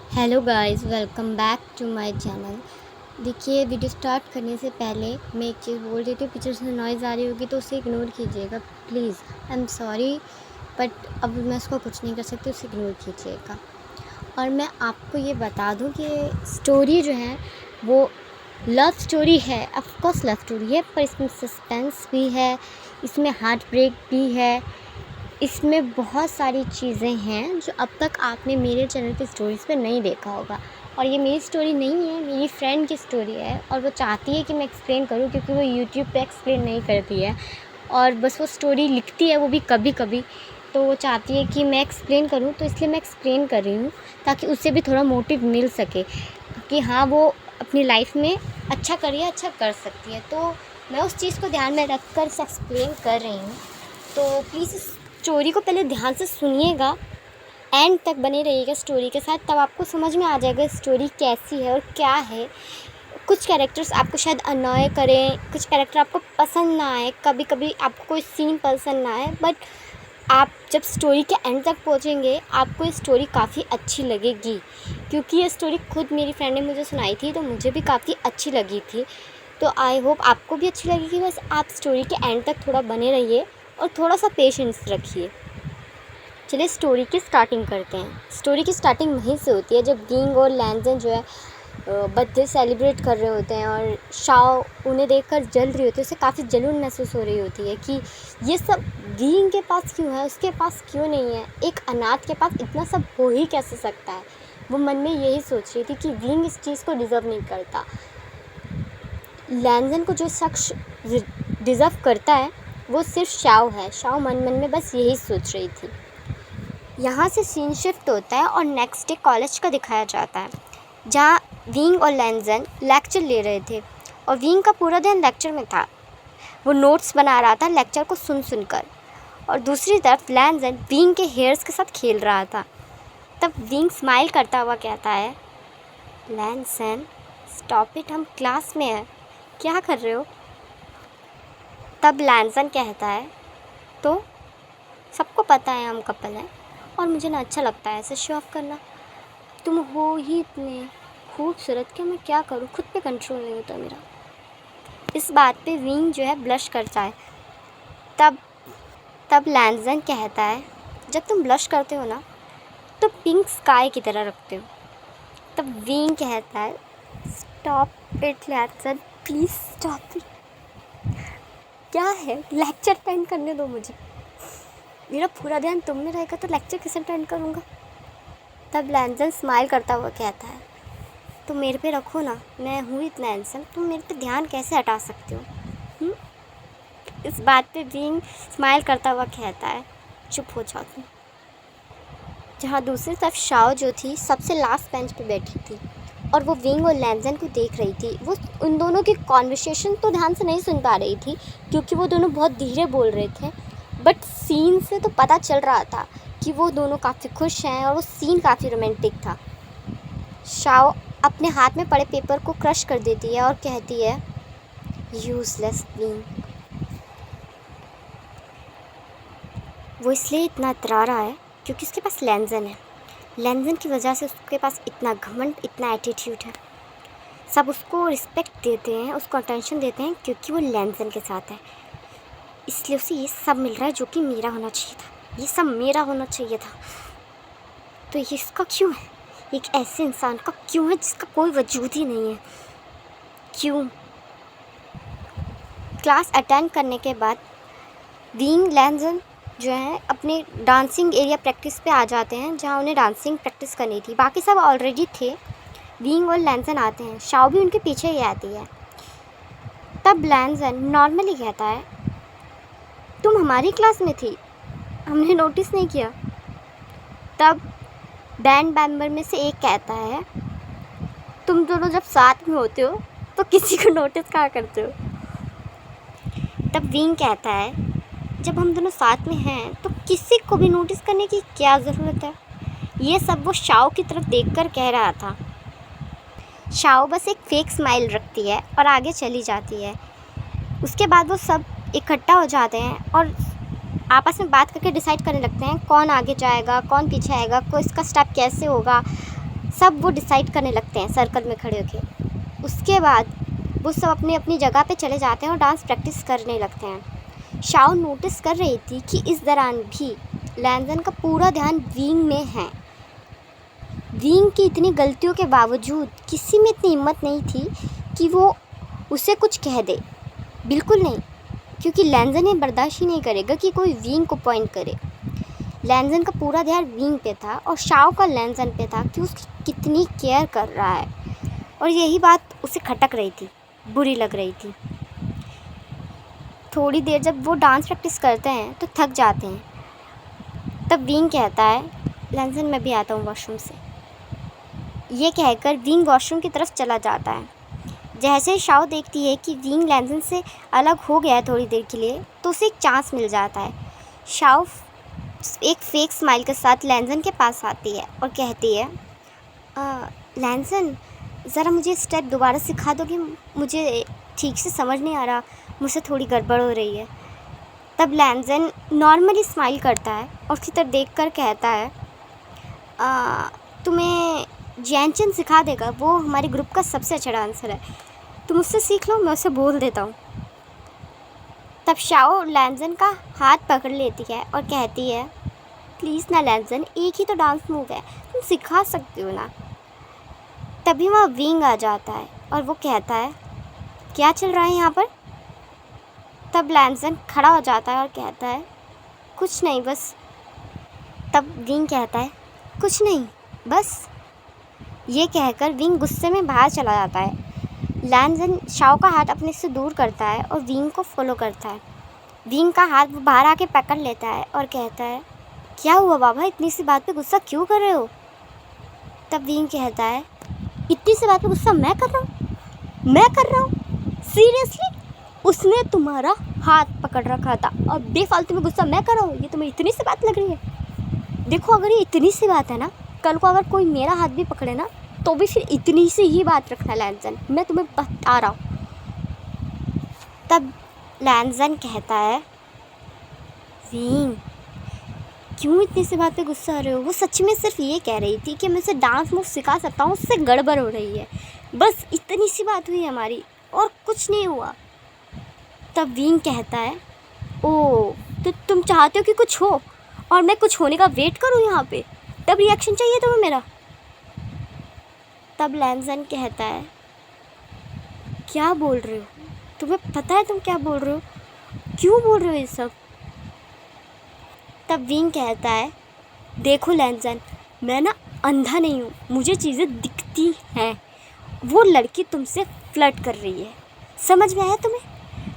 Hello guys, welcome back to my channel. देखिए, video start करने से पहले मैं एक चीज़ बोल देती हूँ। पीछे से नॉइज़ आ रही होगी तो उसे इग्नोर कीजिएगा please. I am sorry, but अब मैं उसको कुछ नहीं कर सकती, उसे इग्नोर कीजिएगा। और मैं आपको ये बता दूँ कि स्टोरी जो है वो लव स्टोरी है। ऑफ कोर्स लव स्टोरी है, पर इसमें सस्पेंस भी है, इसमें हार्ट ब्रेक भी है, इसमें बहुत सारी चीज़ें हैं जो अब तक आपने मेरे चैनल पे स्टोरीज़ पे नहीं देखा होगा। और ये मेरी स्टोरी नहीं है, मेरी फ्रेंड की स्टोरी है और वो चाहती है कि मैं एक्सप्लेन करूँ, क्योंकि वो यूट्यूब पे एक्सप्लेन नहीं करती है और बस वो स्टोरी लिखती है, वो भी कभी कभी। तो वो चाहती है कि मैं एक्सप्लेन करूँ, तो इसलिए मैं एक्सप्लेन कर रही हूँ ताकि उससे भी थोड़ा मोटिव मिल सके कि हाँ, वो अपनी लाइफ में अच्छा करिए, अच्छा कर सकती है। तो मैं उस चीज़ को ध्यान में रख कर एक्सप्लेन कर रही हूँ। तो प्लीज़ स्टोरी को पहले ध्यान से सुनिएगा, एंड तक बने रहिएगा स्टोरी के साथ, तब आपको समझ में आ जाएगा स्टोरी कैसी है और क्या है। कुछ कैरेक्टर्स आपको शायद अनॉय करें, कुछ कैरेक्टर आपको पसंद ना आए, कभी कभी आपको कोई सीन पसंद ना आए, बट आप जब स्टोरी के एंड तक पहुंचेंगे आपको ये स्टोरी काफ़ी अच्छी लगेगी, क्योंकि ये स्टोरी खुद मेरी फ्रेंड ने मुझे सुनाई थी तो मुझे भी काफ़ी अच्छी लगी थी। तो आई होप आपको भी अच्छी लगेगी। बस आप स्टोरी के एंड तक थोड़ा बने रहिए और थोड़ा सा पेशेंस रखिए। चलिए स्टोरी की स्टार्टिंग करते हैं। स्टोरी की स्टार्टिंग वहीं से होती है जब विंग और लैंजन जो है बर्थडे सेलिब्रेट कर रहे होते हैं और शाओ उन्हें देखकर जल रही होती है। उसे काफ़ी जलन महसूस हो रही होती है कि ये सब विंग के पास क्यों है, उसके पास क्यों नहीं है, एक अनाथ के पास इतना सब हो ही कैसे सकता है। वो मन में यही सोच रही थी कि विंग इस चीज़ को डिज़र्व नहीं करता। लैंजन को जो शख्स डिज़र्व करता है वो सिर्फ शाओ है। शाओ मन मन में बस यही सोच रही थी। यहाँ से सीन शिफ्ट होता है और नेक्स्ट डे कॉलेज का दिखाया जाता है, जहाँ विंग और लैंजन लेक्चर ले रहे थे और विंग का पूरा ध्यान लेक्चर में था। वो नोट्स बना रहा था लेक्चर को सुन सुनकर, और दूसरी तरफ लैंजन विंग के हेयर्स के साथ खेल रहा था। तब विंग स्माइल करता हुआ कहता है, लैंजन स्टॉप इट, हम क्लास में हैं, क्या कर रहे हो। तब लैंजन कहता है, तो सबको पता है हम कपल हैं और मुझे ना अच्छा लगता है ऐसे शो ऑफ करना। तुम हो ही इतने खूबसूरत कि मैं क्या करूँ, खुद पे कंट्रोल नहीं होता मेरा। इस बात पे विंग जो है ब्लश करता है। तब लैंजन कहता है, जब तुम ब्लश करते हो ना तो पिंक स्काई की तरह रखते हो। तब विंग कहता है, स्टॉप इट लैंजन, प्लीज़ स्टॉप इट। क्या है, लेक्चर अटेंड करने दो मुझे, मेरा पूरा ध्यान तुम में रहेगा तो लेक्चर कैसे अटेंड करूँगा। तब लैंजन स्माइल करता हुआ कहता है, तुम मेरे पे रखो ना, मैं हूँ इतना हैंडसम, तुम मेरे पे ध्यान कैसे हटा सकते हो। इस बात पे विंग स्माइल करता हुआ कहता है, चुप हो जाओ तुम। जहाँ दूसरी तरफ शाओ जो थी सबसे लास्ट बेंच पे बैठी थी और वो विंग और लैंजन को देख रही थी। वो उन दोनों की कॉन्वर्सेशन तो ध्यान से नहीं सुन पा रही थी क्योंकि वो दोनों बहुत धीरे बोल रहे थे, बट सीन से तो पता चल रहा था कि वो दोनों काफ़ी खुश हैं और वो सीन काफ़ी रोमांटिक था। शाओ अपने हाथ में पड़े पेपर को क्रश कर देती है और कहती है, यूजलेस विंग। वो इसलिए इतना इतरा रहा है क्योंकि उसके पास लैंजन है। लैंजन की वजह से उसके पास इतना घमंड, इतना एटीट्यूड है। सब उसको रिस्पेक्ट देते हैं, उसको अटेंशन देते हैं क्योंकि वो लैंजन के साथ है। इसलिए उसे ये सब मिल रहा है जो कि मेरा होना चाहिए था, ये सब मेरा होना चाहिए था। तो ये इसका क्यों है, एक ऐसे इंसान का क्यों है जिसका कोई वजूद ही नहीं है, क्यों। क्लास अटेंड करने के बाद विंग लैंजन जो है अपने डांसिंग एरिया प्रैक्टिस पे आ जाते हैं, जहाँ उन्हें डांसिंग प्रैक्टिस करनी थी। बाकी सब ऑलरेडी थे। विंग और लैंजन आते हैं, शाओ भी उनके पीछे ही आती है। तब लैंजन नॉर्मली कहता है, तुम हमारी क्लास में थी, हमने नोटिस नहीं किया। तब बैंड मेंबर में से एक कहता है, तुम दोनों जब साथ में होते हो तो किसी को नोटिस कहाँ करते हो। तब विंग कहता है, जब हम दोनों साथ में हैं तो किसी को भी नोटिस करने की क्या ज़रूरत है। ये सब वो शाओ की तरफ देखकर कह रहा था। शाओ बस एक फेक स्माइल रखती है और आगे चली जाती है। उसके बाद वो सब इकट्ठा हो जाते हैं और आपस में बात करके डिसाइड करने लगते हैं कौन आगे जाएगा, कौन पीछे आएगा, को इसका स्टेप कैसे होगा। सब वो डिसाइड करने लगते हैं सर्कल में खड़े होके। उसके बाद वो सब अपनी अपनी जगह पे चले जाते हैं और डांस प्रैक्टिस करने लगते हैं। शाओ नोटिस कर रही थी कि इस दौरान भी लैंजन का पूरा ध्यान विंग में है। विंग की इतनी गलतियों के बावजूद किसी में इतनी हिम्मत नहीं थी कि वो उसे कुछ कह दे। बिल्कुल नहीं, क्योंकि लैंजन ये बर्दाश्त ही नहीं करेगा कि कोई विंग को पॉइंट करे। लैंजन का पूरा ध्यान विंग पे था और शाओ का लैंजन पे था कि उसकी कितनी केयर कर रहा है, और यही बात उसे खटक रही थी, बुरी लग रही थी। थोड़ी देर जब वो डांस प्रैक्टिस करते हैं तो थक जाते हैं। तब विंग कहता है, लैंजन मैं भी आता हूँ वॉशरूम से। ये कहकर विंग वॉशरूम की तरफ चला जाता है। जैसे ही शाओ देखती है कि विंग लैंजन से अलग हो गया है थोड़ी देर के लिए, तो उसे एक चांस मिल जाता है। शाओ एक फेक स्माइल के साथ लैंजन के पास आती है और कहती है, लैंजन ज़रा मुझे स्टेप दोबारा सिखा दोगे? मुझे ठीक से समझ नहीं आ रहा, मुझसे थोड़ी गड़बड़ हो रही है। तब लैंजन नॉर्मली स्माइल करता है और उसकी तरफ देख कर कहता है, तुम्हें जैनचन सिखा देगा, वो हमारे ग्रुप का सबसे अच्छा डांसर है, तुम उससे सीख लो, मैं उसे बोल देता हूँ। तब शाओ लैंजन का हाथ पकड़ लेती है और कहती है, प्लीज़ ना लैंजन, एक ही तो डांस मूव है, तुम सिखा सकती हो ना। तभी वहाँ विंग आ जाता है और वो कहता है, क्या चल रहा है यहाँ पर? तब लैंजन खड़ा हो जाता है और कहता है, कुछ नहीं बस। तब विंग कहता है, कुछ नहीं बस। ये कहकर विंग गुस्से में बाहर चला जाता है। लैंजन शाओ का हाथ अपने से दूर करता है और विंग को फॉलो करता है। विंग का हाथ वो बाहर आके पकड़ लेता है और कहता है, क्या हुआ बाबा, इतनी सी बात पे गुस्सा क्यों कर रहे हो? तब विंग कहता है, इतनी सी बात पे गुस्सा मैं कर रहा हूँ? मैं कर रहा हूँ? सीरियसली? उसने तुम्हारा हाथ पकड़ रखा था और बेफालतू में गुस्सा मैं कर रहा हूँ? ये तुम्हें इतनी सी बात लग रही है? देखो, अगर ये इतनी सी बात है ना, कल को अगर कोई मेरा हाथ भी पकड़े ना, तो भी फिर इतनी सी ही बात रखना लैंजन, मैं तुम्हें बता रहा हूँ। तब लैंजन कहता है, विंग क्यों इतनी सी बात पे गुस्सा आ रहे हो? वो सच में सिर्फ ये कह रही थी कि मैं उसे डांस मूव सिखा सकता हूँ, उससे गड़बड़ हो रही है, बस इतनी सी बात हुई हमारी और कुछ नहीं हुआ। तब विंग कहता है, ओ तो तुम चाहते हो कि कुछ हो और मैं कुछ होने का वेट करूँ यहाँ पे, तब रिएक्शन चाहिए तुम्हें मेरा? तब लैंजन कहता है, क्या बोल रहे हो? तुम्हें पता है तुम क्या बोल रहे हो? क्यों बोल रहे हो ये सब? तब विंग कहता है, देखो लैंजन, मैं ना अंधा नहीं हूँ, मुझे चीज़ें दिखती हैं। वो लड़की तुमसे फ्लर्ट कर रही है, समझ में आया तुम्हें?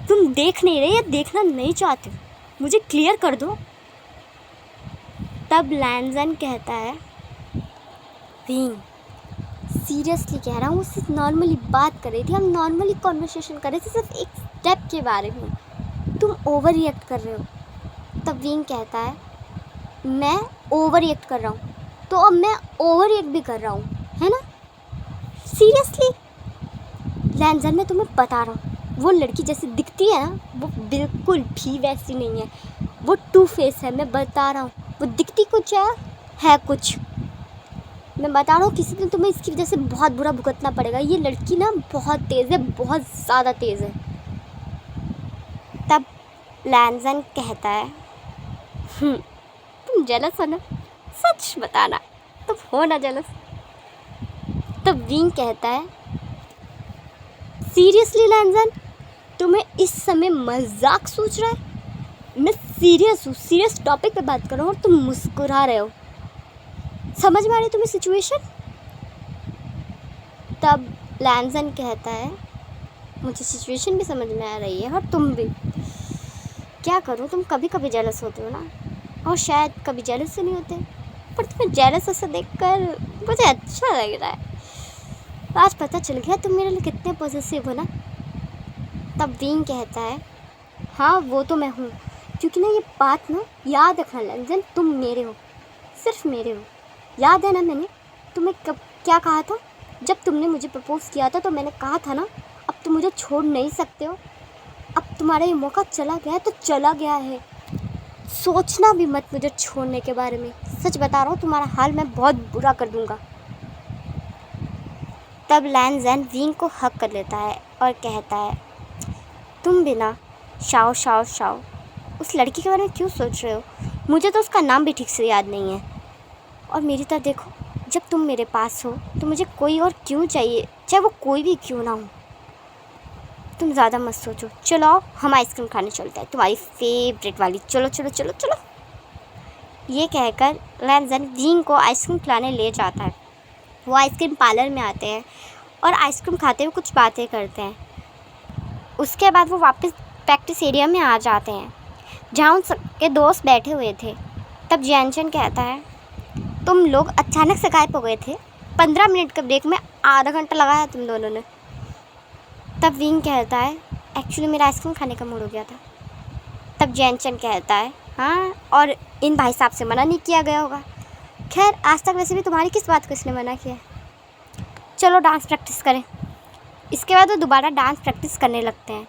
तुम देख नहीं रहे या देखना नहीं चाहते हो, मुझे क्लियर कर दो। तब लैंजन कहता है, विंग सीरियसली कह रहा हूँ, उससे नॉर्मली बात कर रही थी, हम नॉर्मली कॉन्वर्सेशन कर रहे थे, सिर्फ एक स्टेप के बारे में, तुम ओवर रिएक्ट कर रहे हो। तब विंग कहता है, मैं ओवर रिएक्ट कर रहा हूँ तो अब मैं ओवर रिएक्ट भी कर रहा हूँ, है ना? सीरियसली लैंजन, मैं तुम्हें बता रहा हूँ, वो लड़की जैसी दिखती है ना, वो बिल्कुल भी वैसी नहीं है, वो टू फेस है, मैं बता रहा हूँ। वो दिखती कुछ है कुछ। मैं बता रहा हूँ, किसी दिन तुम्हें इसकी वजह से बहुत बुरा भुगतना पड़ेगा। ये लड़की ना बहुत तेज़ है, बहुत ज़्यादा तेज़ है। तब लैंजन कहता है, तुम जेलस हो ना? सच बताना, तुम हो ना जेलस? तब विंग कहता है, सीरियसली लैंजन, तुम्हें इस समय मजाक सोच रहा है? मैं सीरियस हूँ, सीरियस टॉपिक पे बात कर रहा हूँ और तुम मुस्कुरा रहे हो। समझ में आ रही है तुम्हें सिचुएशन? तब लैंजन कहता है, मुझे सिचुएशन भी समझ में आ रही है और तुम भी। क्या करूँ, तुम कभी कभी जेलस होते हो ना, और शायद कभी जेलस से नहीं होते, पर तुम्हें जेलस ऐसा देखकर मुझे अच्छा लग रहा है। आज पता चल गया तुम मेरे लिए कितने पॉजिटिव हो ना। तब विंग कहता है, हाँ वो तो मैं हूँ, क्योंकि ना ये बात ना याद रखना लैंजन, तुम मेरे हो, सिर्फ मेरे हो। याद है ना मैंने तुम्हें कब क्या कहा था? जब तुमने मुझे प्रपोज़ किया था तो मैंने कहा था ना, अब तुम मुझे छोड़ नहीं सकते हो। अब तुम्हारा ये मौका चला गया है तो चला गया है, सोचना भी मत मुझे छोड़ने के बारे में। सच बता रहा हूँ, तुम्हारा हाल मैं बहुत बुरा कर दूँगा। तब लैनज़न विंग को हक कर लेता है और कहता है, तुम बिना शाओ शाओ शाओ उस लड़की के बारे में क्यों सोच रहे हो? मुझे तो उसका नाम भी ठीक से याद नहीं है। और मेरी तरफ देखो, जब तुम मेरे पास हो तो मुझे कोई और क्यों चाहिए, चाहे वो कोई भी क्यों ना हो। तुम ज़्यादा मत सोचो, चलो आओ हम आइसक्रीम खाने चलते हैं, तुम्हारी फेवरेट वाली। चलो चलो चलो चलो। ये कहकर लैनज़न विंग को आइसक्रीम खिलाने ले जाता है। वो आइसक्रीम पार्लर में आते हैं और आइसक्रीम खाते हुए कुछ बातें करते हैं। उसके बाद वो वापस प्रैक्टिस एरिया में आ जाते हैं जहाँ उन सबके दोस्त बैठे हुए थे। तब जियानचन कहता है, तुम लोग अचानक से गायब हो गए थे, 15 मिनट के ब्रेक में आधा घंटा लगाया तुम दोनों ने। तब विंग कहता है, एक्चुअली मेरा आइसक्रीम खाने का मूड हो गया था। तब जियानचन कहता है, हाँ, और इन भाई साहब से मना नहीं किया गया होगा। खैर, आज तक वैसे भी तुम्हारी किस बात को इसने मना किया। चलो डांस प्रैक्टिस करें। इसके बाद वो दोबारा डांस प्रैक्टिस करने लगते हैं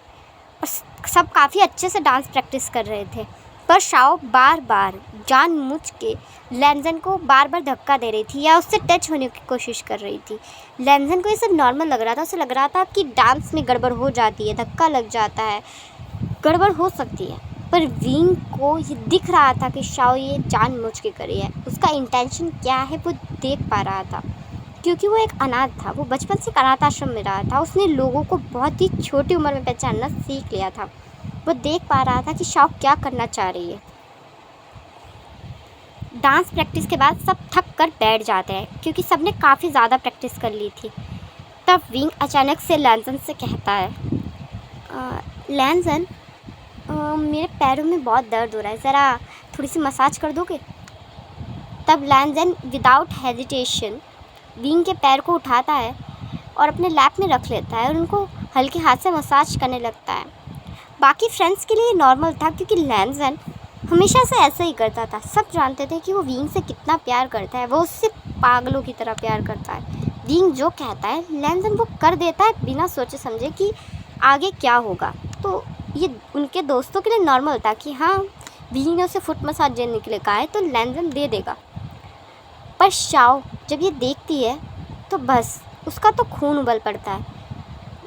और सब काफ़ी अच्छे से डांस प्रैक्टिस कर रहे थे। पर शाओ बार बार जानबूझ के लैनज़न को बार बार धक्का दे रही थी या उससे टच होने की कोशिश कर रही थी। लैनज़न को ये सब नॉर्मल लग रहा था। उसे लग रहा था कि डांस में गड़बड़ हो जाती है, धक्का लग जाता है, गड़बड़ हो सकती है। पर विंग को ये दिख रहा था कि शाओ ये जानबूझ के कर रही है। उसका इंटेंशन क्या है वो देख पा रहा था, क्योंकि वो एक अनाथ था। वो बचपन से अनाथ आश्रम में रहा था। उसने लोगों को बहुत ही छोटी उम्र में पहचानना सीख लिया था। वो देख पा रहा था कि शाओ क्या करना चाह रही है। डांस प्रैक्टिस के बाद सब थक कर बैठ जाते हैं क्योंकि सबने काफ़ी ज़्यादा प्रैक्टिस कर ली थी। तब विंग अचानक से लैनज़न से कहता है, लैनज़न, मेरे पैरों में बहुत दर्द हो रहा है, ज़रा थोड़ी सी मसाज कर दोगे? तब लैनज़न विदाउट हेजिटेशन विंग के पैर को उठाता है और अपने लैप में रख लेता है और उनको हल्के हाथ से मसाज करने लगता है। बाकी फ्रेंड्स के लिए नॉर्मल था क्योंकि लैनज़न हमेशा से ऐसा ही करता था। सब जानते थे कि वो विंग से कितना प्यार करता है। वो उससे पागलों की तरह प्यार करता है। विंग जो कहता है लैनज़न वो कर देता है बिना सोचे समझे कि आगे क्या होगा। तो ये उनके दोस्तों के लिए नॉर्मल था कि हाँ, विंग ने उसे फुट मसाज देने के लिए कहा है तो लैनज़न दे देगा। पर शाओ जब ये देखती है तो बस उसका तो खून उबल पड़ता है।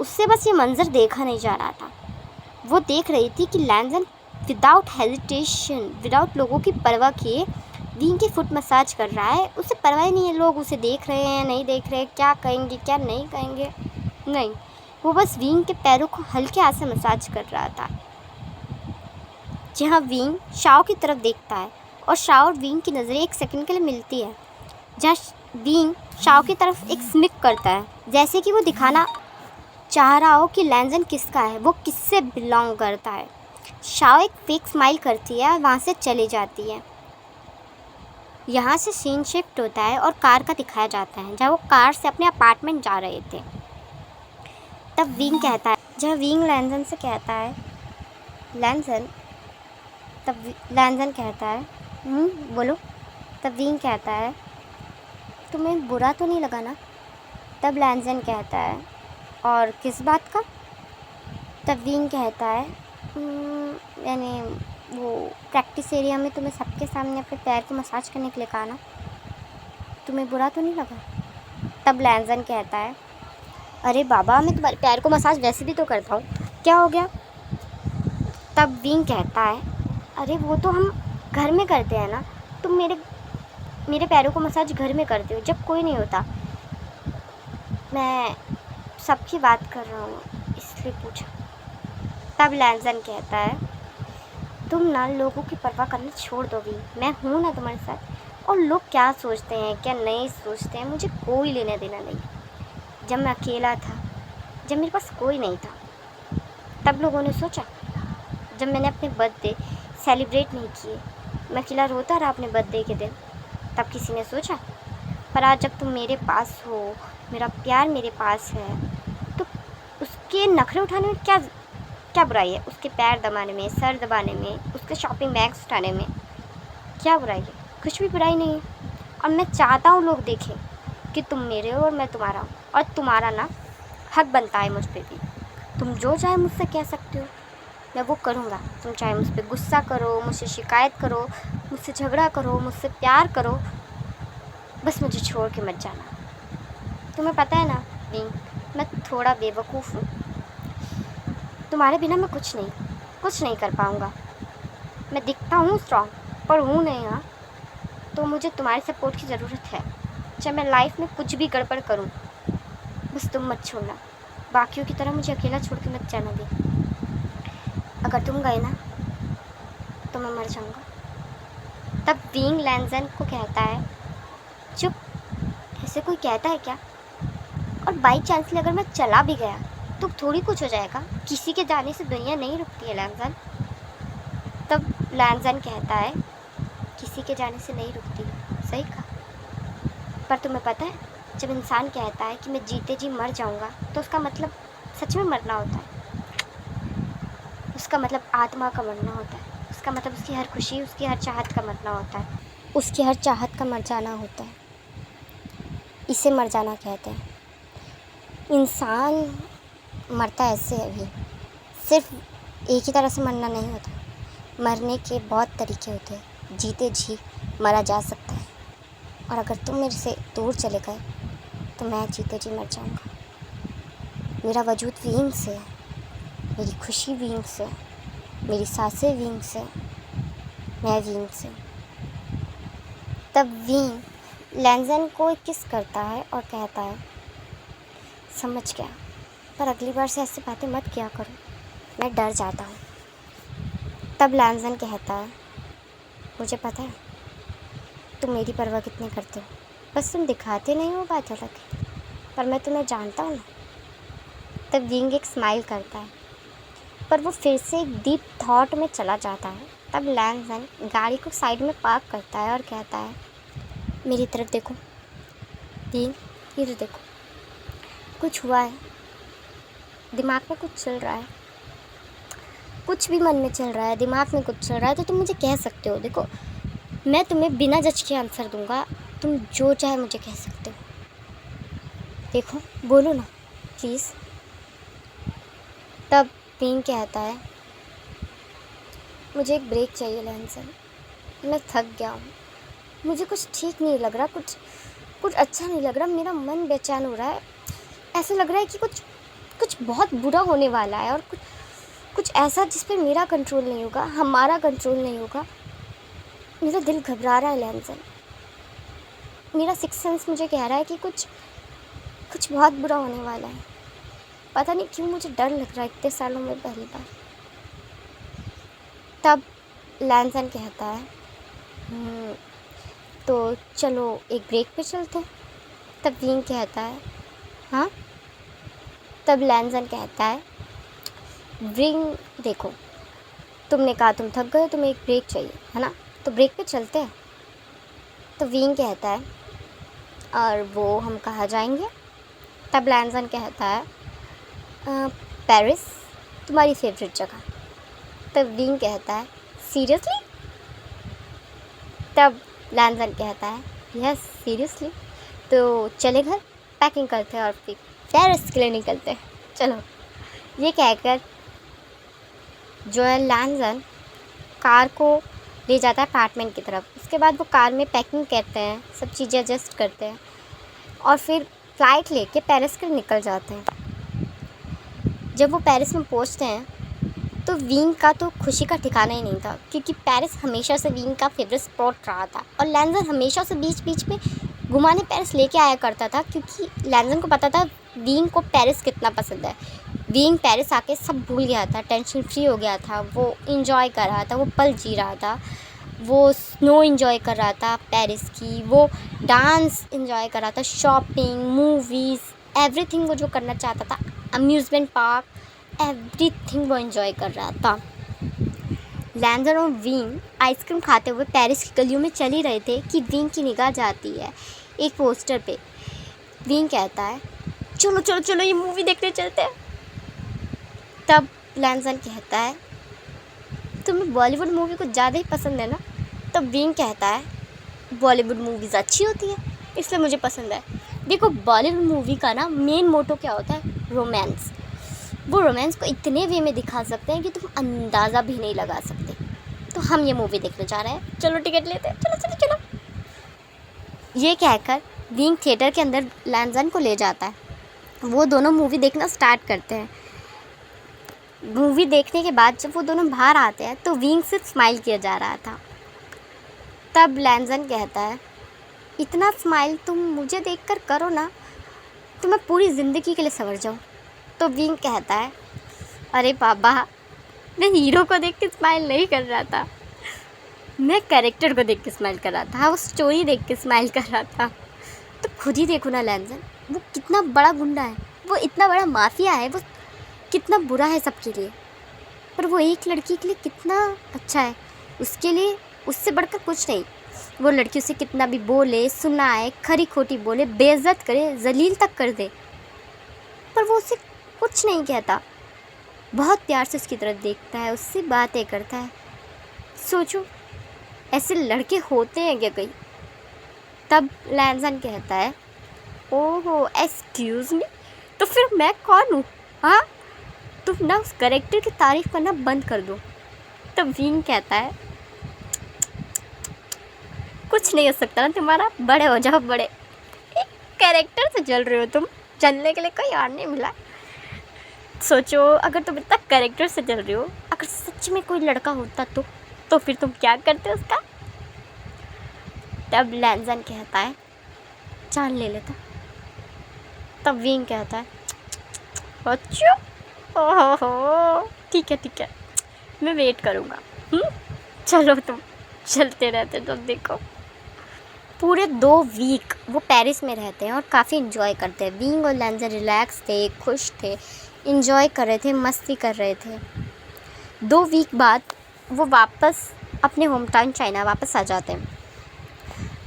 उससे बस ये मंज़र देखा नहीं जा रहा था। वो देख रही थी कि लैनज़न विदाउट हेजिटेशन, विदाउट लोगों की परवाह किए विंग की फुट मसाज कर रहा है। उसे परवाह नहीं है लोग उसे देख रहे हैं नहीं देख रहे, क्या कहेंगे क्या नहीं कहेंगे, नहीं, वो बस विंग के पैरों को हल्के हाथ से मसाज कर रहा था। जहाँ विंग शाओ की तरफ देखता है और शाओ और विंग की नज़रें एक सेकंड के लिए मिलती है, जहाँ विंग शाओ की तरफ एक स्मिक करता है जैसे कि वो दिखाना चाह रहा हो कि लैनज़न किसका है, वो किससे बिलोंग करता है। शाओ एक फेक स्माइल करती है और वहाँ से चली जाती है। यहाँ से सीन शिफ्ट होता है और कार का दिखाया जाता है जहाँ वो कार से अपने अपार्टमेंट जा रहे थे। तब विंग कहता है, जहाँ विंग लैनज़न से कहता है, लैनज़न, तब लैनज़न कहता है, बोलो। तब विंग कहता है, तुम्हें बुरा तो नहीं लगा ना? तब लैनज़न कहता है, और किस बात का? तब विंग कहता है, यानी वो प्रैक्टिस एरिया में तुम्हें सबके सामने अपने पैर को मसाज करने के लिए कहा ना, तुम्हें बुरा तो नहीं लगा? तब लैनज़न कहता है, अरे बाबा, मैं तुम्हारे पैर को मसाज वैसे भी तो करता हूँ, क्या हो गया? तब विंग कहता है, अरे वो तो हम घर में करते हैं ना, तुम मेरे पैरों को मसाज घर में करते हो जब कोई नहीं होता। मैं सबकी बात कर रहा हूँ इसलिए पूछा। तब लैनज़न कहता है, तुम ना लोगों की परवाह करना छोड़ दो भी, मैं हूँ ना तुम्हारे साथ, और लोग क्या सोचते हैं क्या नहीं सोचते हैं मुझे कोई लेना देना नहीं। जब मैं अकेला था, जब मेरे पास कोई नहीं था, तब लोगों ने सोचा। जब मैंने अपने बर्थडे सेलिब्रेट नहीं किए, मैं अकेला रोता रहा अपने बर्थडे के दिन, तब किसी ने सोचा। पर आज जब तुम मेरे पास हो, मेरा प्यार मेरे पास है, तो उसके नखरे उठाने में क्या बुराई है? उसके पैर दबाने में, सर दबाने में, उसके शॉपिंग बैग्स उठाने में क्या बुराई है? कुछ भी बुराई नहीं है। और मैं चाहता हूँ लोग देखें कि तुम मेरे हो और मैं तुम्हारा हूँ, और तुम्हारा ना हक बनता है मुझ पर भी। तुम जो चाहे मुझसे कह सकते हो, मैं वो करूँगा। तुम चाहे मुझ पर गुस्सा करो, मुझसे शिकायत करो, मुझसे झगड़ा करो, मुझसे प्यार करो, बस मुझे छोड़ के मत जाना। तुम्हें पता है ना, विंग, मैं थोड़ा बेवकूफ़ हूँ। तुम्हारे बिना मैं कुछ नहीं कर पाऊँगा। मैं दिखता हूँ स्ट्रॉन्ग, पर हूँ नहीं। हाँ, तो मुझे तुम्हारे सपोर्ट की ज़रूरत है। चाहे मैं लाइफ में कुछ भी गड़बड़ करूँ, बस तुम मत छोड़ना। बाकियों की तरह मुझे अकेला छोड़ के मत जाना दे। अगर तुम गए ना तो मैं मर जाऊँगा। तब विंग लैंजन को कहता है, चुप, ऐसे कोई कहता है क्या? और बाई चांसली अगर मैं चला भी गया तो थोड़ी कुछ हो जाएगा। किसी के जाने से दुनिया नहीं रुकती है लैंजन। तब लैंजन कहता है, किसी के जाने से नहीं रुकती, सही कहा। पर तुम्हें पता है, जब इंसान कहता है कि मैं जीते जी मर जाऊंगा, तो उसका मतलब सच में मरना होता है। उसका मतलब आत्मा का मरना होता है। उसका मतलब उसकी हर खुशी, उसकी हर चाहत का मरना होता है। उसकी हर चाहत का मर जाना होता है। इसे मर जाना कहते हैं। इंसान मरता ऐसे है भी, सिर्फ एक ही तरह से मरना नहीं होता। मरने के बहुत तरीके होते हैं। जीते जी मरा जा सकता है। और अगर तुम मेरे से दूर चले गए तो मैं जीते जी मर जाऊंगा। मेरा वजूद विंग से है, मेरी खुशी विंग से, मेरी सांसें विंग से, मैं विंग से। तब विंग लैंजन को एक किस करता है और कहता है, समझ गया, पर अगली बार से ऐसी बातें मत किया करो, मैं डर जाता हूँ। तब लैंजन कहता है, मुझे पता है तुम मेरी परवाह कितनी करते हो, बस तुम दिखाते नहीं हो, बात अलग है, पर मैं तुम्हें जानता हूँ ना। तब विंग एक स्माइल करता है, पर वो फिर से एक डीप थॉट में चला जाता है। तब लैंजन गाड़ी को साइड में पार्क करता है और कहता है, मेरी तरफ देखो विंग, इधर देखो, कुछ हुआ है, दिमाग में कुछ चल रहा है, कुछ भी मन में चल रहा है, दिमाग में कुछ चल रहा है, तो तुम मुझे कह सकते हो। देखो, मैं तुम्हें बिना जज के आंसर दूंगा, तुम जो चाहे मुझे कह सकते हो। देखो, बोलो ना प्लीज़। तब विंग कहता है, मुझे एक ब्रेक चाहिए लैंजन, मैं थक गया हूँ, मुझे कुछ ठीक नहीं लग रहा, कुछ अच्छा नहीं लग रहा, मेरा मन बेचैन हो रहा है। ऐसा लग रहा है कि कुछ बहुत बुरा होने वाला है, और कुछ ऐसा जिस पर मेरा कंट्रोल नहीं होगा, हमारा कंट्रोल नहीं होगा। मेरा दिल घबरा रहा है लैंजन। मेरा सिक्स सेंस मुझे कह रहा है कि कुछ बहुत बुरा होने वाला है। पता नहीं क्यों मुझे डर लग रहा है, इतने सालों में पहली बार। तब लैंजन कहता है, तो चलो एक ब्रेक पे चलते हैं। तब विंग कहता है, हाँ। तब लैंजन कहता है, विंग देखो, तुमने कहा तुम थक गए, तुम्हें एक ब्रेक चाहिए है ना, तो ब्रेक पे चलते हैं। तो विंग कहता है, और वो हम कहाँ जाएंगे? तब लैंजन कहता है, पेरिस, तुम्हारी फेवरेट जगह। तब विंग कहता है, सीरियसली? तब लैंजन कहता है, यस सीरियसली। तो चले घर, पैकिंग करते हैं और फिर पेरिस के लिए निकलते हैं, चलो। ये कहकर जो है लैंजन कार को ले जाता है अपार्टमेंट की तरफ। उसके बाद वो कार में पैकिंग करते हैं, सब चीज़ें एडजस्ट करते हैं और फिर फ़्लाइट लेके पेरिस के लिए निकल जाते हैं। जब वो पेरिस में पहुंचते हैं तो विंग का तो खुशी का ठिकाना ही नहीं था, क्योंकि पेरिस हमेशा से विंग का फेवरेट स्पॉट रहा था। और लैंजन हमेशा से बीच बीच में घुमाने पेरिस लेके आया करता था, क्योंकि लैंजन को पता था विंग को पेरिस कितना पसंद है। विंग पेरिस आके सब भूल गया था, टेंशन फ्री हो गया था, वो इंजॉय कर रहा था, वो पल जी रहा था, वो स्नो इंजॉय कर रहा था पेरिस की, वो डांस इंजॉय कर रहा था, शॉपिंग, मूवीज़, एवरीथिंग वो जो करना चाहता था, अम्यूज़मेंट पार्क, एवरीथिंग वो इंजॉय कर रहा था। लैंजन और विंग आइसक्रीम खाते हुए पेरिस की गलियों में चल ही रहे थे कि विंग की निगाह जाती है एक पोस्टर पे। विंग कहता है, चलो चलो चलो ये मूवी देखने चलते हैं। तब लैंजन कहता है, तुम्हें बॉलीवुड मूवी कुछ ज़्यादा ही पसंद है ना? तब विंग कहता है, बॉलीवुड मूवीज़ अच्छी होती है इसलिए मुझे पसंद है। देखो, बॉलीवुड मूवी का ना मेन मोटो क्या होता है? रोमांस। वो रोमांस को इतने वे में दिखा सकते हैं कि तुम अंदाज़ा भी नहीं लगा सकते। तो हम ये मूवी देखने जा रहे हैं, चलो टिकट लेते हैं, चलो चलो चलो। ये कहकर विंग थिएटर के अंदर लैंजन को ले जाता है वो दोनों मूवी देखना स्टार्ट करते हैं। मूवी देखने के बाद जब वो दोनों बाहर आते हैं तो विंग सिर्फ स्माइल किया जा रहा था। तब लैंजन कहता है, इतना स्माइल तुम मुझे देखकर करो ना तो मैं पूरी ज़िंदगी के लिए संवर जाऊँ। तो विंग कहता है, अरे बाबा, मैं हीरो को देख के स्माइल नहीं कर रहा था, मैं कैरेक्टर को देख के स्माइल कर रहा था, वो स्टोरी देख के स्माइल कर रहा था। तो खुद ही देखो ना लैंजन, वो कितना बड़ा गुंडा है, वो इतना बड़ा माफिया है, वो कितना बुरा है सबके लिए, पर वो एक लड़की के लिए कितना अच्छा है। उसके लिए उससे बढ़कर कुछ नहीं। वो लड़की उसे कितना भी बोले, सुनाए, खरी खोटी बोले, बेइज्जत करे, जलील तक कर दे, पर वो उसे कुछ नहीं कहता। बहुत प्यार से उसकी तरफ देखता है, उससे बातें करता है। सोचो ऐसे लड़के होते हैं क्या कहीं? तब लैंजन कहता है, ओहो एक्सक्यूज़ मी, तो फिर मैं कौन हूँ? हाँ, तुम ना उस कैरेक्टर की तारीफ़ करना बंद कर दो। तब विंग कहता है, कुछ नहीं हो सकता ना तुम्हारा, बड़े हो जाओ बड़े। एक कैरेक्टर से जल रहे हो तुम, जलने के लिए कोई और नहीं मिला। सोचो अगर तुम इतना कैरेक्टर से जल रहे हो, अगर सच में कोई लड़का होता तो फिर तुम क्या करते उसका? तब लैंजन कहता है, जान ले लेता। तब विंग कहता है, अच्छा, ओहो ठीक है, मैं वेट करूँगा। चलो तुम चलते रहते तुम देखो। पूरे 2 वीक वो पेरिस में रहते हैं और काफ़ी इन्जॉय करते हैं। विंग और लैंजन रिलैक्स थे, खुश थे, इन्जॉय कर रहे थे, मस्ती कर रहे थे। 2 वीक बाद वो वापस अपने होम टाउन चाइना वापस आ जाते हैं।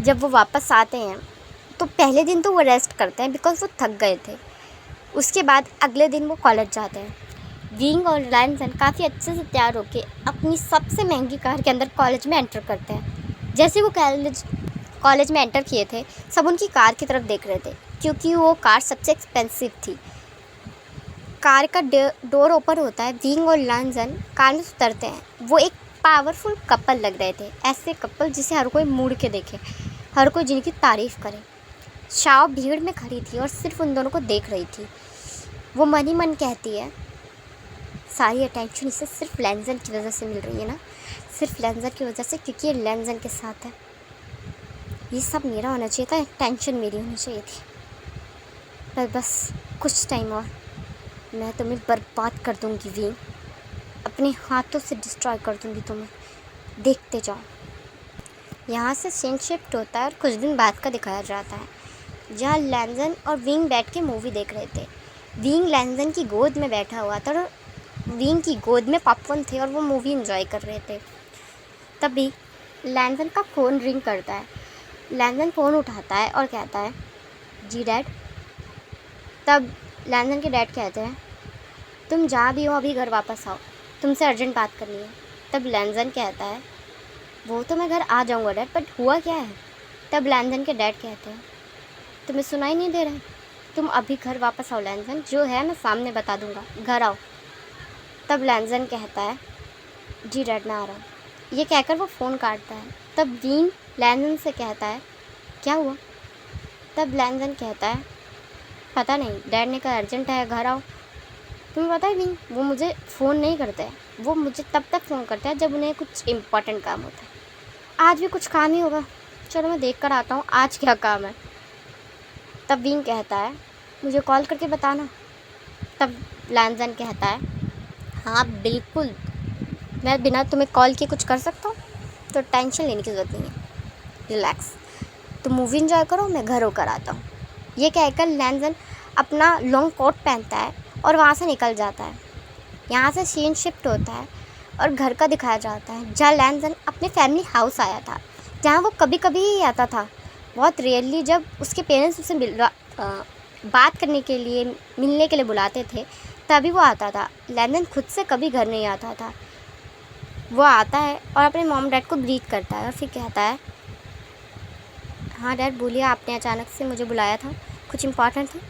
जब वो वापस आते हैं तो पहले दिन तो वो रेस्ट करते हैं बिकॉज़ वो थक गए थे। उसके बाद अगले दिन वो कॉलेज जाते हैं। विंग और लैंजन काफ़ी अच्छे से तैयार होके अपनी सबसे महंगी कार के अंदर कॉलेज में एंटर करते हैं। जैसे वो कॉलेज में एंटर किए थे, सब उनकी कार की तरफ देख रहे थे क्योंकि वो कार सबसे एक्सपेंसिव थी। कार का डोर ओपन होता है, विंग और लैंजन कार में उतरते हैं। वो एक पावरफुल कपल लग रहे थे, ऐसे कपल जिसे हर कोई मुड़ के देखे, हर कोई जिनकी तारीफ़ करे। शाओ भीड़ में खड़ी थी और सिर्फ उन दोनों को देख रही थी। वो मन ही मन कहती है, सारी अटेंशन इसे सिर्फ लैंजन की वजह से मिल रही है ना, सिर्फ लैंजन की वजह से, क्योंकि ये लैंजन के साथ है। ये सब मेरा होना चाहिए था, टेंशन मेरी होनी चाहिए थी। पर बस कुछ टाइम और मैं तुम्हें बर्बाद कर दूँगी विंग, अपने हाथों से डिस्ट्रॉय कर दूँगी तुम्हें, देखते जाओ। यहाँ से सीन शिफ्ट होता है और कुछ दिन बाद का दिखाया जाता है जहाँ लैंजन और विंग बैठ के मूवी देख रहे थे। विंग लैंजन की गोद में बैठा हुआ था और विंग की गोद में पॉपकॉर्न थे और वो मूवी एंजॉय कर रहे थे। तभी लैंजन का फ़ोन रिंग करता है। लैंजन फ़ोन उठाता है और कहता है, जी डैड। तब लैंजन के डैड कहते हैं, तुम जहाँ भी हो अभी घर वापस आओ, तुमसे अर्जेंट बात करनी है। तब लैंजन कहता है, वो तो मैं घर आ जाऊँगा डैड, बट हुआ क्या है? तब लैंजन के डैड कहते हैं, तुम्हें सुनाई नहीं दे रहा है? तुम अभी घर वापस आओ लैंजन, जो है मैं सामने बता दूँगा, घर आओ। तब लैंजन कहता है, जी डैड मैं आ रहा हूँ। ये कहकर वो फ़ोन काटता है। तब विंग लैंजन से कहता है, क्या हुआ? तब लैंजन कहता है, पता नहीं, डैड ने कहा अर्जेंट है, घर आओ। तुम्हें पता है विंग, वो मुझे फ़ोन नहीं करते हैं, वो मुझे तब तक फ़ोन करते हैं जब उन्हें कुछ इम्पोर्टेंट काम होता है। आज भी कुछ काम ही होगा, चलो मैं देख कर आता हूँ आज क्या काम है। तब विंग कहता है, मुझे कॉल करके बताना। तब लैंजन कहता है, हाँ बिल्कुल, मैं बिना तुम्हें कॉल किए कुछ कर सकता हूँ, तो टेंशन लेने की ज़रूरत नहीं है, रिलैक्स, तुम मूवी एंजॉय करो, मैं घर होकर आता हूँ। ये कहकर लैंजन अपना लॉन्ग कोट पहनता है और वहाँ से निकल जाता है। यहाँ से सीन शिफ्ट होता है और घर का दिखाया जाता है जहाँ लैंजन अपने फैमिली हाउस आया था, जहाँ वो कभी कभी ही आता था, बहुत रेयरली। जब उसके पेरेंट्स उसे बात करने के लिए, मिलने के लिए बुलाते थे तभी वो आता था। लैंजन खुद से कभी घर नहीं आता था। वो आता है और अपने मॉम डैड को ग्रीट करता है और फिर कहता है, हाँ डैड बोलिए, आपने अचानक से मुझे बुलाया था, कुछ इम्पॉर्टेंट है?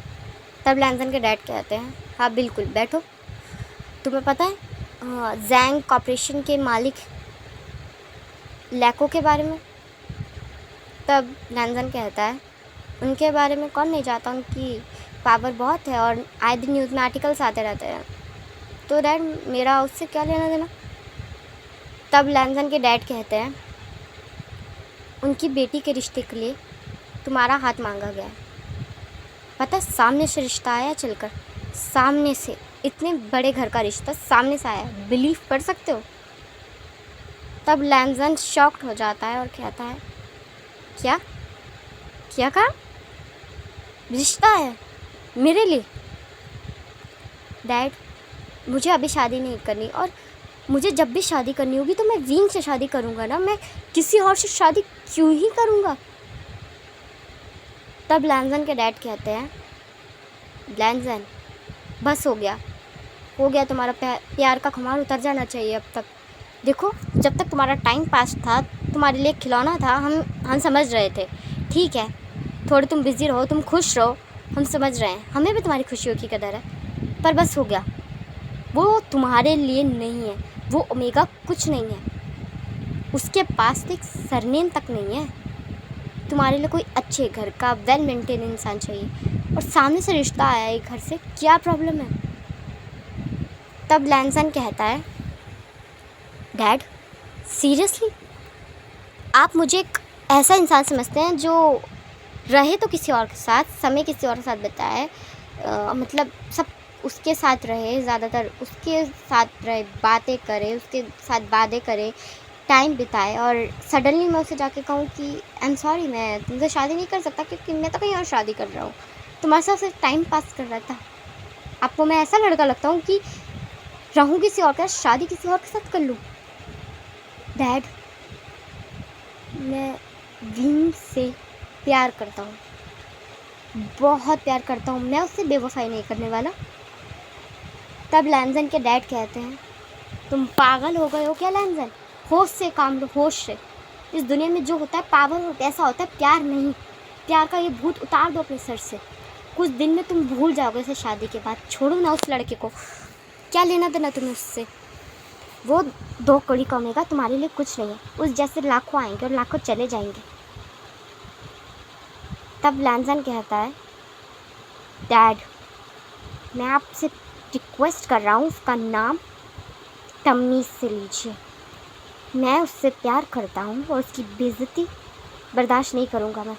तब लैंजन के डैड कहते हैं, हाँ बिल्कुल बैठो। तुम्हें पता है जैंग कॉर्पोरेशन के मालिक लैको के बारे में? तब लैंजन कहता है, उनके बारे में कौन नहीं जानता, उनकी पावर बहुत है और आए दिन न्यूज़ में आर्टिकल्स आते रहते हैं। तो डैड मेरा उससे क्या लेना देना। तब लैंजन के डैड कहते हैं उनकी बेटी के रिश्ते के लिए तुम्हारा हाथ मांगा गया है। पता है सामने से रिश्ता आया चलकर, सामने से, इतने बड़े घर का रिश्ता सामने से आया, बिलीव कर सकते हो। तब लैंजन शॉक्ड हो जाता है और कहता है क्या क्या कहा, रिश्ता है मेरे लिए। डैड मुझे अभी शादी नहीं करनी, और मुझे जब भी शादी करनी होगी तो मैं वीन से शादी करूँगा ना, मैं किसी और से शादी क्यों ही करूँगा। तब लैंजन के डैड कहते हैं लैंजन बस हो गया तुम्हारा प्यार का खुमार उतर जाना चाहिए अब तक। देखो जब तक तुम्हारा टाइम पास था, तुम्हारे लिए खिलौना था, हम समझ रहे थे, ठीक है थोड़े तुम बिज़ी रहो, तुम खुश रहो, हम समझ रहे हैं, हमें भी तुम्हारी खुशियों की कदर है, पर बस हो गया। वो तुम्हारे लिए नहीं है, वो ओमेगा कुछ नहीं है, उसके पास तो एक सरनेम तक नहीं है। तुम्हारे लिए कोई अच्छे घर का वेल मेंटेन इंसान चाहिए, और सामने से रिश्ता आया है घर से, क्या प्रॉब्लम है। तब लैंसन कहता है डैड सीरियसली आप मुझे एक ऐसा इंसान समझते हैं जो रहे तो किसी और के साथ, समय किसी और के साथ बिताए, मतलब सब उसके साथ रहे, ज़्यादातर उसके साथ रहे, बातें करे, उसके साथ बातें करे, टाइम बिताए, और सडनली मैं उसे जाके कहूँ कि आई एम सॉरी मैं तुमसे शादी नहीं कर सकता क्योंकि मैं तो कहीं और शादी कर रहा हूँ, तुम्हारे साथ सिर्फ टाइम पास कर रहा था। आपको मैं ऐसा लड़का लगता हूँ कि रहूँ किसी और के साथ, शादी किसी और के साथ कर लूँ। डैड मैं वीन से प्यार करता हूँ, बहुत प्यार करता हूँ, मैं उससे बेवफाई नहीं करने वाला। तब लैंजन के डैड कहते हैं तुम पागल हो गए हो क्या लैंजन, होश से काम लो, होश से। इस दुनिया में जो होता है पावर ऐसा होता है, प्यार नहीं। प्यार का ये भूत उतार दो अपने सर से, कुछ दिन में तुम भूल जाओगे इसे। शादी के बाद छोड़ो ना उस लड़के को, क्या लेना देना तुम्हें उससे, वो 2 कौड़ी कमेगा, तुम्हारे लिए कुछ नहीं है। उस जैसे लाखों आएंगे और लाखों चले जाएंगे। तब लैंजन कहता है डैड मैं आपसे रिक्वेस्ट कर रहा हूँ, उसका नाम तमीज़ से लीजिए, मैं उससे प्यार करता हूँ और उसकी बेइज्जती बर्दाश्त नहीं करूँगा मैं।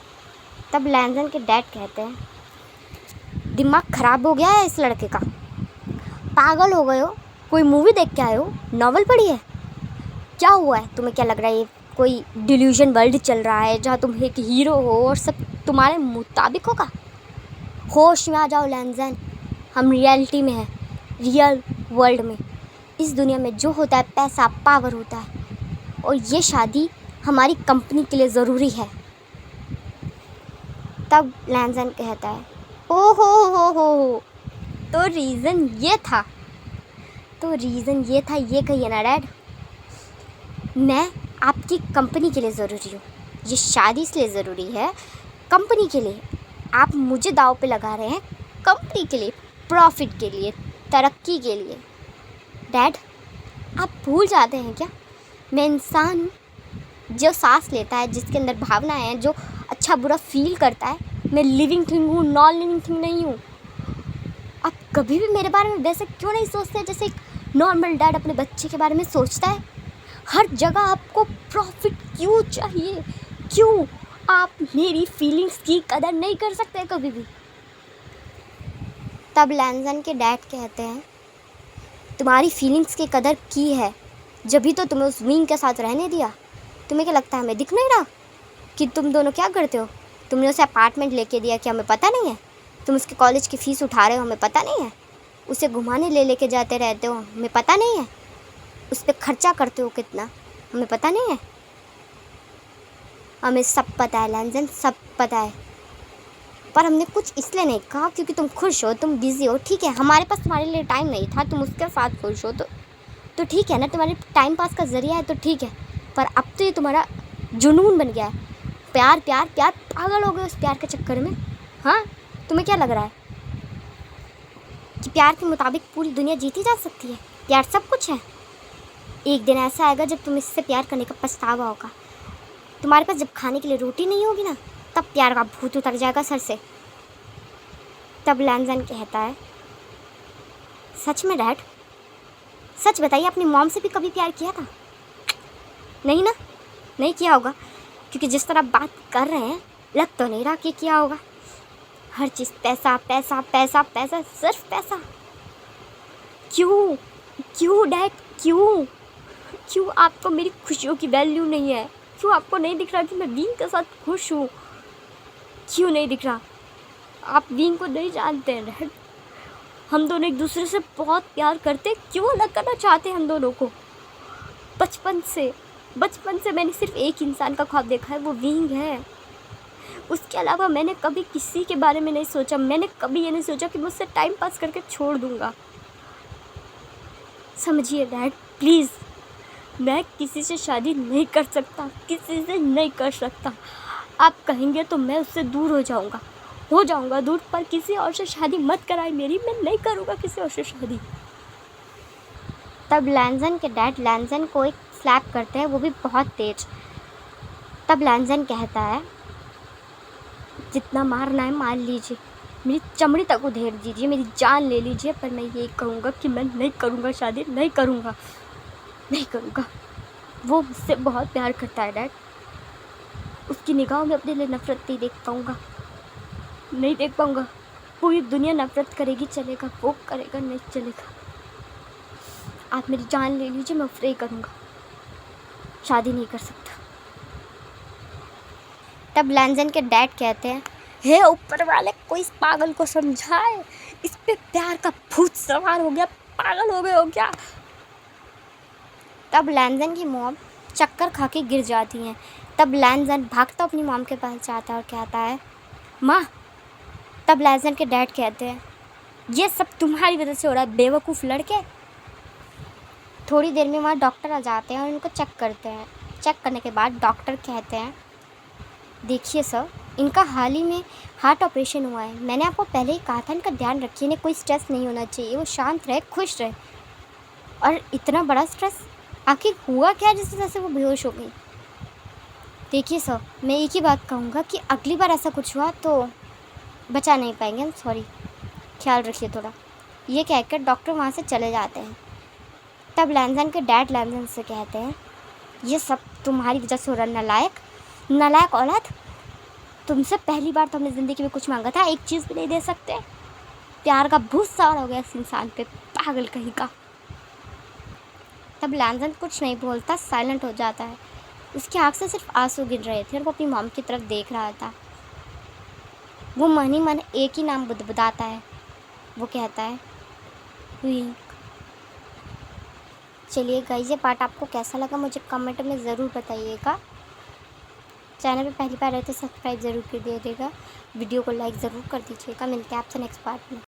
तब लैंजन के डैड कहते हैं दिमाग ख़राब हो गया है इस लड़के का, पागल हो गए हो, कोई मूवी देख के आए हो, नॉवल पढ़ी है, क्या हुआ है तुम्हें, क्या लग रहा है ये कोई डिल्यूजन वर्ल्ड चल रहा है जहाँ तुम एक हीरो हो और सब तुम्हारे मुताबिक होगा। होश में आ जाओ लैंजन, हम रियलिटी में हैं, रियल वर्ल्ड में। इस दुनिया में जो होता है पैसा पावर होता है, और ये शादी हमारी कंपनी के लिए ज़रूरी है। तब लैंजन कहता है ओ हो, तो रीज़न ये था, ये कहिए ना डैड, मैं आपकी कंपनी के लिए ज़रूरी हूँ, ये शादी इसलिए ज़रूरी है कंपनी के लिए। आप मुझे दाव पे लगा रहे हैं कंपनी के लिए, प्रॉफिट के लिए, तरक्की के लिए। डैड आप भूल जाते हैं क्या, मैं इंसान हूँ जो सांस लेता है, जिसके अंदर भावनाएं हैं, जो अच्छा बुरा फील करता है। मैं लिविंग थिंग हूँ, नॉन लिविंग थिंग नहीं हूँ। आप कभी भी मेरे बारे में वैसे क्यों नहीं सोचते जैसे एक नॉर्मल डैड अपने बच्चे के बारे में सोचता है। हर जगह आपको प्रॉफिट क्यों चाहिए, क्यों आप मेरी फीलिंग्स की कदर नहीं कर सकते कभी भी। तब लैंजन के डैड कहते हैं तुम्हारी फीलिंग्स की कदर की है जब भी तो तुम्हें उस विंग के साथ रहने दिया। तुम्हें क्या लगता है हमें दिख नहीं रहा कि तुम दोनों क्या करते हो। तुमने उसे अपार्टमेंट लेके दिया कि हमें पता नहीं है। तुम उसके कॉलेज की फ़ीस उठा रहे हो, हमें पता नहीं है। उसे घुमाने लेके जाते रहते हो, हमें पता नहीं है। उस पर खर्चा करते हो कितना, हमें पता नहीं है। हमें सब पता है लैंजन, सब पता है। पर हमने कुछ इसलिए नहीं कहा क्योंकि तुम खुश हो, तुम बिज़ी हो, ठीक है। हमारे पास तुम्हारे लिए टाइम नहीं था, तुम उसके साथ खुश हो तो ठीक है ना, तुम्हारे टाइम पास का ज़रिया है तो ठीक है। पर अब तो ये तुम्हारा जुनून बन गया है। प्यार प्यार प्यार, पागल हो गए उस प्यार के चक्कर में। हाँ तुम्हें क्या लग रहा है कि प्यार के मुताबिक पूरी दुनिया जीती जा सकती है? प्यार सब कुछ है। एक दिन ऐसा आएगा जब तुम इससे प्यार करने का पछतावा होगा। तुम्हारे पास जब खाने के लिए रोटी नहीं होगी ना, तब प्यार का भूत उतर जाएगा सर से। तब लैनजन कहता है, सच में डैड? सच बताइए, अपनी मॉम से भी कभी प्यार किया था? नहीं ना, नहीं किया होगा, क्योंकि जिस तरह बात कर रहे हैं लग तो नहीं रहा कि किया होगा। हर चीज़ पैसा पैसा पैसा पैसा, सिर्फ पैसा। क्यों क्यों डैड, क्यों क्यों आपको मेरी खुशियों की वैल्यू नहीं है? क्यों आपको नहीं दिख रहा कि मैं विंग के साथ खुश हूँ? क्यों नहीं दिख रहा? आप विंग को नहीं जानते हैं डैड। हम दोनों एक दूसरे से बहुत प्यार करते, क्यों अलग करना चाहते हैं हम दोनों को? बचपन से मैंने सिर्फ एक इंसान का ख्वाब देखा है, वो विंग है। उसके अलावा मैंने कभी किसी के बारे में नहीं सोचा। मैंने कभी ये नहीं सोचा कि मैं उससे टाइम पास करके छोड़ दूँगा। समझिए डैड प्लीज़, मैं किसी से शादी नहीं कर सकता, किसी से नहीं कर सकता। आप कहेंगे तो मैं उससे दूर हो जाऊंगा दूर, पर किसी और से शादी मत कराए मेरी। मैं नहीं करूँगा किसी और से शादी। तब लैनजन के डैड लैनजन को एक स्लैप करते हैं, वो भी बहुत तेज। तब लैनजन कहता है, जितना मारना है मार लीजिए, मेरी चमड़ी तक उधेड़ दीजिए, मेरी जान ले लीजिए, पर मैं ये कहूँगा कि मैं नहीं करूँगा शादी, नहीं करूँगा। वो मुझसे बहुत प्यार करता है डैड। उसकी निगाहों में अपने लिए नफ़रत नहीं देख पाऊँगा। पूरी दुनिया नफ़रत करेगी, चलेगा? वो करेगा, नहीं चलेगा। आप मेरी जान ले लीजिए, मैं फ्री करूँगा, शादी नहीं कर सकता। तब लैनजन के डैड कहते हैं, हे ऊपर वाले, कोई इस पागल को समझाए, इस पे प्यार का भूत सवार हो गया, पागल हो गए हो क्या? तब लैनजन की मॉम चक्कर खा के गिर जाती हैं। तब लैनजन भागता अपनी मॉम के पास जाता है और कहता है, माँ। तब लैनजन के डैड कहते हैं, ये सब तुम्हारी वजह से हो रहा है, बेवकूफ़ लड़के। थोड़ी देर में वहाँ डॉक्टर आ जाते हैं और उनको चेक करते हैं। चेक करने के बाद डॉक्टर कहते हैं, देखिए सर, इनका हाल ही में हार्ट ऑपरेशन हुआ है। मैंने आपको पहले ही कहा था इनका ध्यान रखिए, इन्हें कोई स्ट्रेस नहीं होना चाहिए, वो शांत रहे, खुश रहे। और इतना बड़ा स्ट्रेस आखिर हुआ क्या जिस वजह से वो बेहोश हो गई? देखिए सर, मैं एक ही बात कहूँगा कि अगली बार ऐसा कुछ हुआ तो बचा नहीं पाएंगे हम, सॉरी, ख्याल रखिए थोड़ा। ये कहकर डॉक्टर वहाँ से चले जाते हैं। तब लैनजन के डैड लैनजन से कहते हैं, ये सब तुम्हारी वजह से हो रहा, नालायक औलाद। तुमसे पहली बार तो हमने ज़िंदगी में कुछ मांगा था, एक चीज़ भी नहीं दे सकते। प्यार का भूत सवार हो गया इस इंसान पे, पागल कहीं का। तब लैनजन कुछ नहीं बोलता, साइलेंट हो जाता है। उसकी आँख से सिर्फ आंसू गिर रहे थे और वो अपनी मॉम की तरफ देख रहा था। वो मन ही मन एक ही नाम बुदबुदाता है, वो कहता है, विंग। चलिए गाइस, ये पार्ट आपको कैसा लगा मुझे कमेंट में ज़रूर बताइएगा। चैनल पे पहली बार आए तो सब्सक्राइब ज़रूर कर दीजिएगा, वीडियो को लाइक ज़रूर कर दीजिएगा। मिलते हैं आपसे नेक्स्ट पार्ट में।